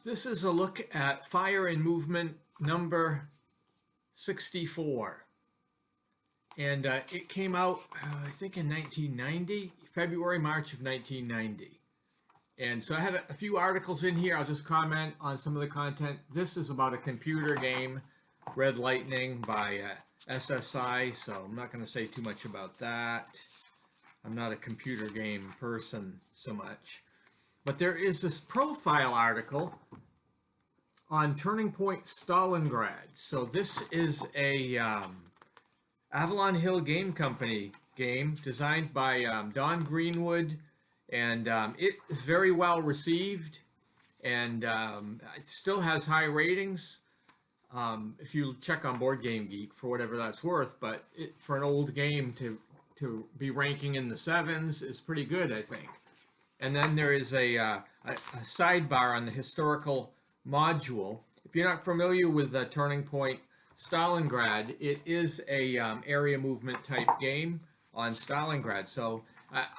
This is a look at Fire and Movement number 64. And it came out, I think, in 1990, February, March of 1990. And so I had a few articles in here. I'll just comment on some of the content. This is about a computer game, Red Lightning by SSI, so I'm not going to say too much about that. I'm not a computer game person so much. But there is this profile article on Turning Point Stalingrad. So this is a Avalon Hill Game Company game designed by Don Greenwood, and it is very well received, and it still has high ratings. If you check on Board Game Geek for whatever that's worth, but for an old game to be ranking in the 7s is pretty good, I think. And then there is a sidebar on the historical module. If you're not familiar with Turning Point Stalingrad, it is a area movement type game on Stalingrad. So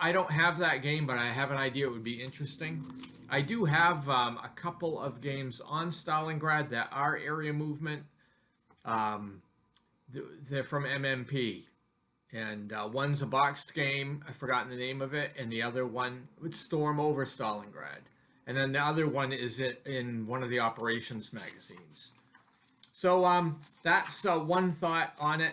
I don't have that game, but I have an idea it would be interesting. I do have a couple of games on Stalingrad that are area movement. They're from MMP. And one's a boxed game, I've forgotten the name of it, and the other one would Storm Over Stalingrad. And then the other one is in one of the operations magazines. So that's one thought on it.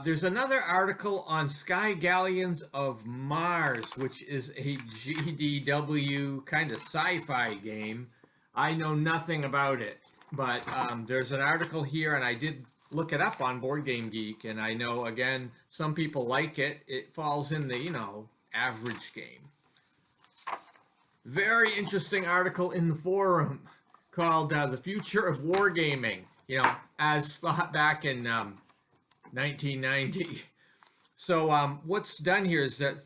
There's another article on Sky Galleons of Mars, which is a GDW kind of sci-fi game. I know nothing about it, but there's an article here, and I did look it up on Board Game Geek, and I know, again, some people like it. It falls in the, average game. Very interesting article in the forum called The Future of Wargaming, as thought back in 1990. So what's done here is that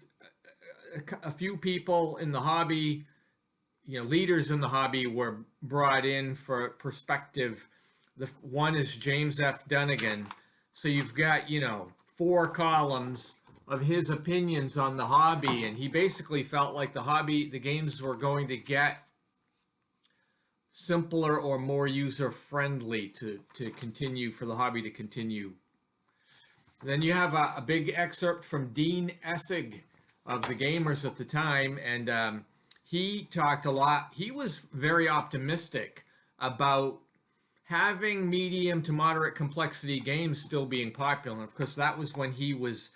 a few people in the hobby, leaders in the hobby were brought in for perspective. The one is James F. Dunnigan. So you've got, 4 columns of his opinions on the hobby, and he basically felt like the games were going to get simpler or more user-friendly to continue, for the hobby to continue. Then you have a big excerpt from Dean Essig of the Gamers at the time, and he talked a lot. He was very optimistic about having medium to moderate complexity games still being popular. Of course, that was when he was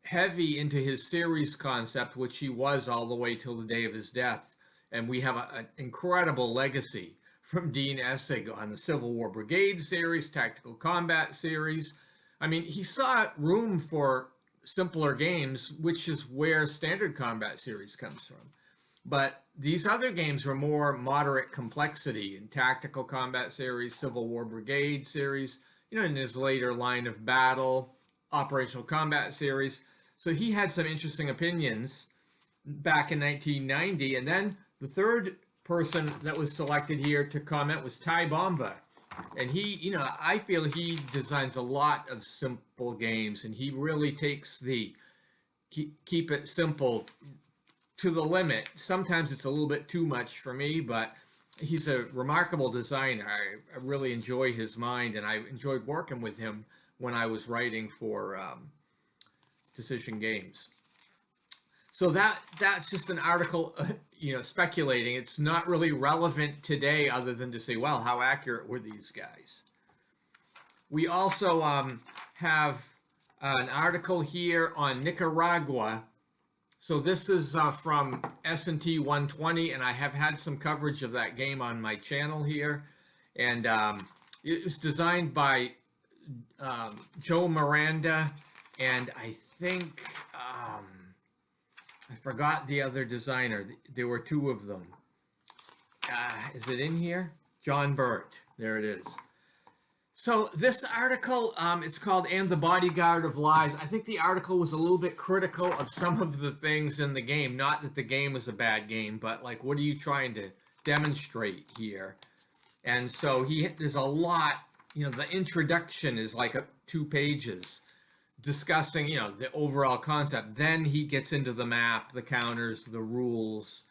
heavy into his series concept, which he was all the way till the day of his death. And we have an incredible legacy from Dean Essig on the Civil War Brigade series, Tactical Combat series. I mean, he saw room for simpler games, which is where Standard Combat series comes from. But these other games were more moderate complexity in Tactical Combat series, Civil War Brigade series, in his later Line of Battle, Operational Combat series. So he had some interesting opinions back in 1990. And then the third person that was selected here to comment was Ty Bomba. And he, I feel he designs a lot of simple games, and he really takes the keep it simple to the limit. Sometimes it's a little bit too much for me, but he's a remarkable designer. I really enjoy his mind, and I enjoyed working with him when I was writing for Decision Games. So that's just an article, speculating. It's not really relevant today, other than to say, well, how accurate were these guys? We also have an article here on Nicaragua. So this is from S&T 120, and I have had some coverage of that game on my channel here. And it was designed by Joe Miranda, and I think, I forgot the other designer. There were 2 of them. Is it in here? John Burt. There it is. So this article, it's called And the Bodyguard of Lies. I think the article was a little bit critical of some of the things in the game. Not that the game was a bad game, but like, what are you trying to demonstrate here? And so there's a lot, the introduction is like 2 pages discussing, the overall concept. Then he gets into the map, the counters, the rules,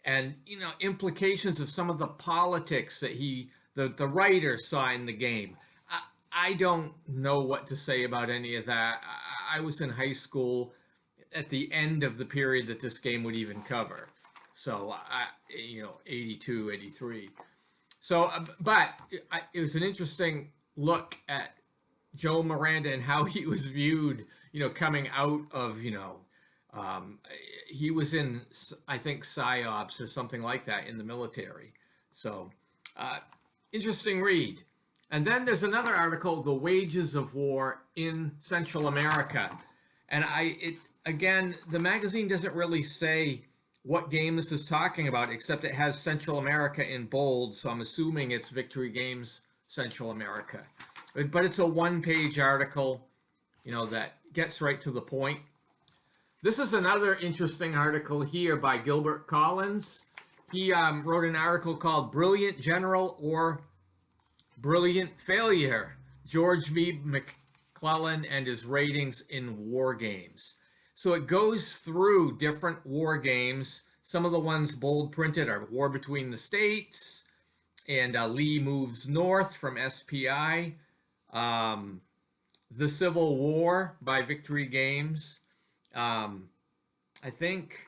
and implications of some of the politics that the writer saw in the game. I don't know what to say about any of that. I was in high school at the end of the period that this game would even cover. So, 82, 83. So, but it was an interesting look at Joe Miranda and how he was viewed, coming out of, he was in, I think, PSYOPs or something like that in the military. So, interesting read. And then there's another article, The Wages of War in Central America. And again, the magazine doesn't really say what game this is talking about, except it has Central America in bold. So I'm assuming it's Victory Games Central America. But it's a one-page article, that gets right to the point. This is another interesting article here by Gilbert Collins. He wrote an article called Brilliant General or Brilliant Failure, George B. McClellan and His Ratings in War Games. So it goes through different war games. Some of the ones bold printed are War Between the States and Lee Moves North from SPI. The Civil War by Victory Games. I think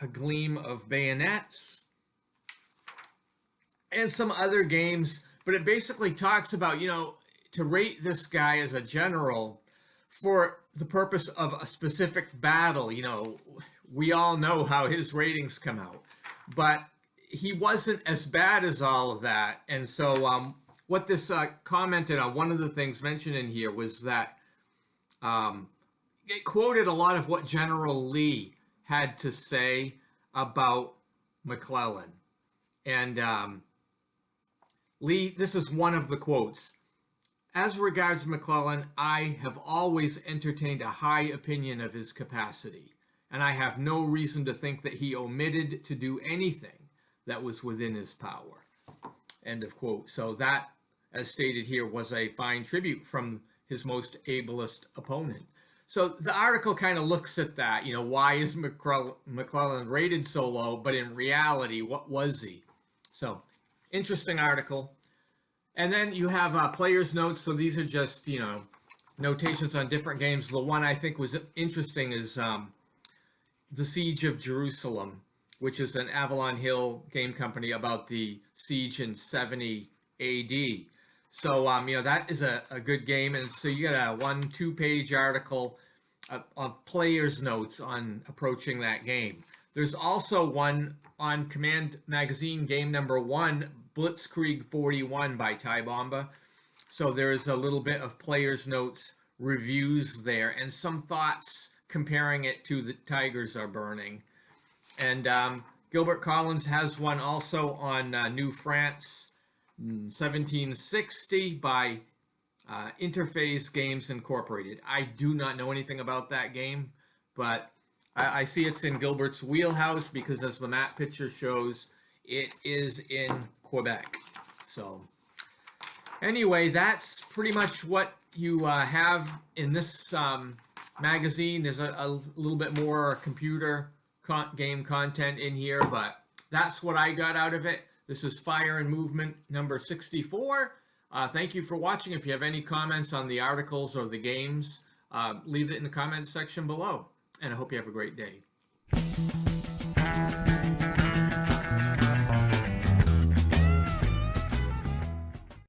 A Gleam of Bayonets. And some other games. But it basically talks about, to rate this guy as a general for the purpose of a specific battle. We all know how his ratings come out. But he wasn't as bad as all of that. And so what this commented on, one of the things mentioned in here was that it quoted a lot of what General Lee had to say about McClellan. And Lee, this is one of the quotes. As regards McClellan, I have always entertained a high opinion of his capacity, and I have no reason to think that he omitted to do anything that was within his power. End of quote. So that, as stated here, was a fine tribute from his most ablest opponent. So the article kind of looks at that, why is McClellan rated so low, but in reality, what was he? So, interesting article. And then you have player's notes. So these are just, notations on different games. The one I think was interesting is The Siege of Jerusalem, which is an Avalon Hill game company about the siege in 70 AD. So, that is a good game. And so you get a 1-2-page article of player's notes on approaching that game. There's also one on Command Magazine, game number 1, Blitzkrieg 41 by Ty Bomba. So there's a little bit of player's notes reviews there and some thoughts comparing it to The Tigers Are Burning. And Gilbert Collins has one also on New France 1760 by Interphase Games Incorporated. I do not know anything about that game, but I see it's in Gilbert's wheelhouse because, as the map picture shows, it is in Quebec. So anyway, that's pretty much what you have in this magazine. There's a little bit more computer game content in here, but that's what I got out of it. This is Fire and Movement number 64. Thank you for watching. If you have any comments on the articles or the games, leave it in the comments section below. And I hope you have a great day.